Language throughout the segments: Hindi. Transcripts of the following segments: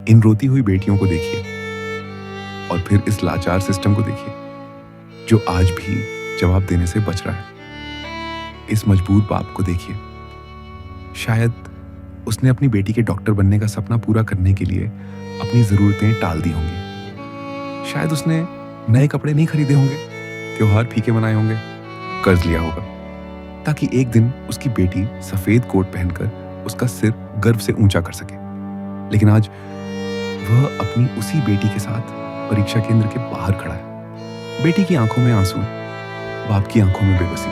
इन रोती हुई बेटियों को देखिए और फिर इस लाचार सिस्टम को देखिए जो आज भी जवाब देने से बच रहा है। इस मजबूर बाप को देखिए, शायद उसने अपनी बेटी के डॉक्टर बनने का सपना पूरा करने के लिए अपनी जरूरतें टाल दी होंगी। शायद उसने नए कपड़े नहीं खरीदे होंगे, त्योहार फीके मनाए होंगे, कर्ज लिया होगा ताकि एक दिन उसकी बेटी सफेद कोट पहनकर उसका सिर गर्व से ऊंचा कर सके। लेकिन आज वह अपनी उसी बेटी के साथ परीक्षा केंद्र के बाहर खड़ा है। बेटी की आंखों में आंसू, बाप की आंखों में बेबसी।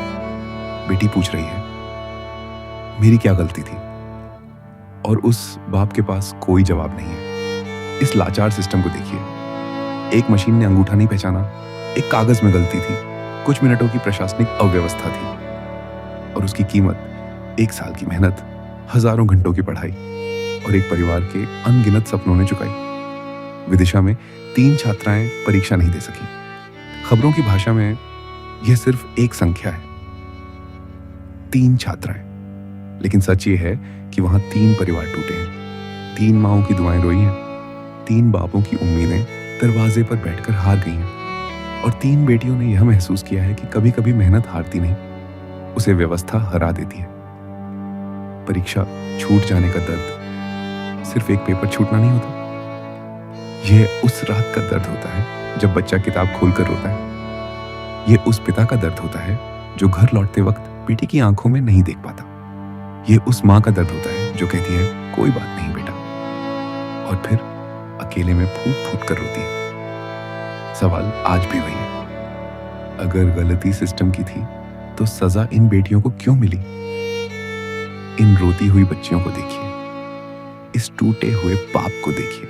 बेटी पूछ रही है, मेरी क्या गलती थी? और उस बाप के पास कोई जवाब नहीं है। इस लाचार सिस्टम को देखिए, एक मशीन ने अंगूठा नहीं पहचाना, एक कागज में गलती थी, कुछ मिनटों की प्रशासनिक अव्यवस्था थी और उसकी कीमत 1 साल की मेहनत, हजारों घंटों की पढ़ाई और एक परिवार के अनगिनत सपनों ने चुकाई। विदिशा में 3 छात्राएं परीक्षा नहीं दे सकी। खबरों की भाषा में यह सिर्फ एक संख्या है, 3 छात्राएं। लेकिन सच ये है कि वहां 3 परिवार टूटे हैं, 3 माओं की दुआएं रोई हैं, 3 बापों की उम्मीदें दरवाजे पर बैठकर हार गई हैं और 3 बेटियों ने यह महसूस किया है कि कभी कभी मेहनत हारती नहीं, उसे व्यवस्था हरा देती है। परीक्षा छूट जाने का दर्द सिर्फ एक पेपर छूटना नहीं होता, यह उस रात का दर्द होता है जब बच्चा किताब खोलकर रोता है। यह उस पिता का दर्द होता है जो घर लौटते वक्त बेटी की आंखों में नहीं देख पाता। यह उस माँ का दर्द होता है जो कहती है, कोई बात नहीं बेटा, और फिर अकेले में फूट फूट कर रोती है। सवाल आज भी वही है, अगर गलती सिस्टम की थी तो सजा इन बेटियों को क्यों मिली? इन रोती हुई बच्चियों को देखिए, इस टूटे हुए पाप को देखिए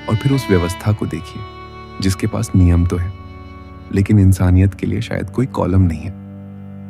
और फिर उस व्यवस्था को देखिए जिसके पास नियम तो है लेकिन इंसानियत के लिए शायद कोई कॉलम नहीं है।